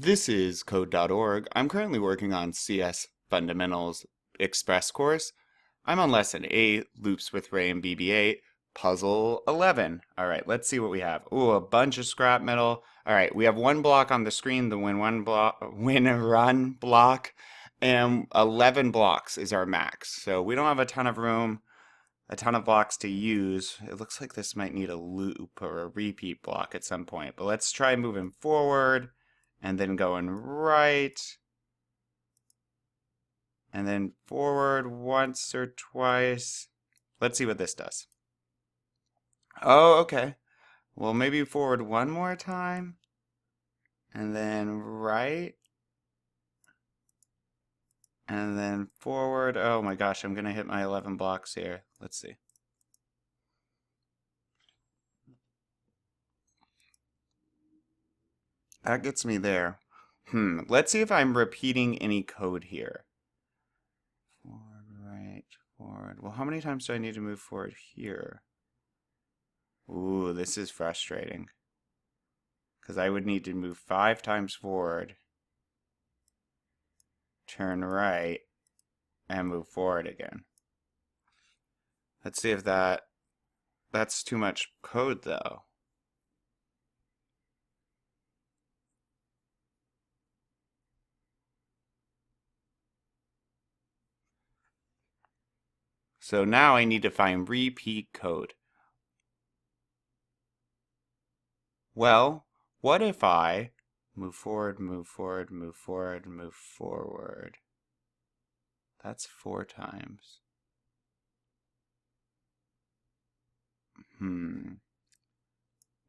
This is code.org. I'm currently working on CS Fundamentals Express course. I'm on lesson 8, Loops with Rey and BB-8, puzzle 11. All right, let's see what we have. Ooh, a bunch of scrap metal. All right, we have one block on the screen, the win run block, and 11 blocks is our max. So we don't have a ton of room, a ton of blocks to use. It looks like this might need a loop or a repeat block at some point, but let's try moving forward. And then going right, and then forward once or twice. Let's see what this does. Oh, okay. Well, maybe forward one more time, and then right, and then forward. Oh my gosh, I'm gonna hit my 11 blocks here. Let's see. That gets me there. Let's see if I'm repeating any code here. Forward, right, forward. Well, how many times do I need to move forward here? Ooh, this is frustrating. Because I would need to move 5 times forward, turn right, and move forward again. Let's see if that's too much code though. So now I need to find repeat code. Well, what if I move forward, move forward, move forward, move forward? That's 4 times.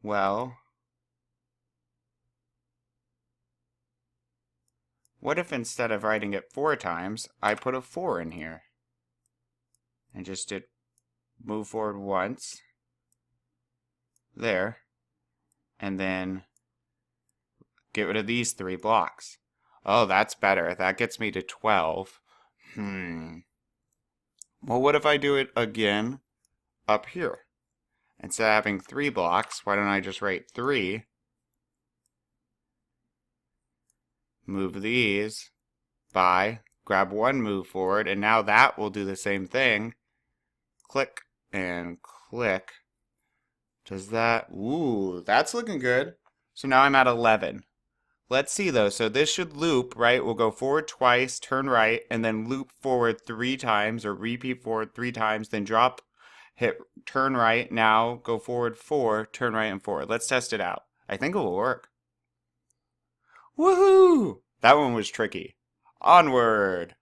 Well, what if instead of writing it 4 times, I put a 4 in here? And just did move forward once. There. And then get rid of these 3 blocks. Oh, that's better. That gets me to 12. Well, what if I do it again up here? Instead of having 3 blocks, why don't I just write 3? Move these by, grab 1 move forward, and now that will do the same thing. Click and click. Does that? Ooh, that's looking good. So now I'm at 11. Let's see though. So this should loop, right? We'll go forward twice, turn right, and then loop forward 3 times or repeat forward 3 times, then drop, hit turn right. Now go forward 4, turn right and forward. Let's test it out. I think it will work. Woohoo! That one was tricky. Onward!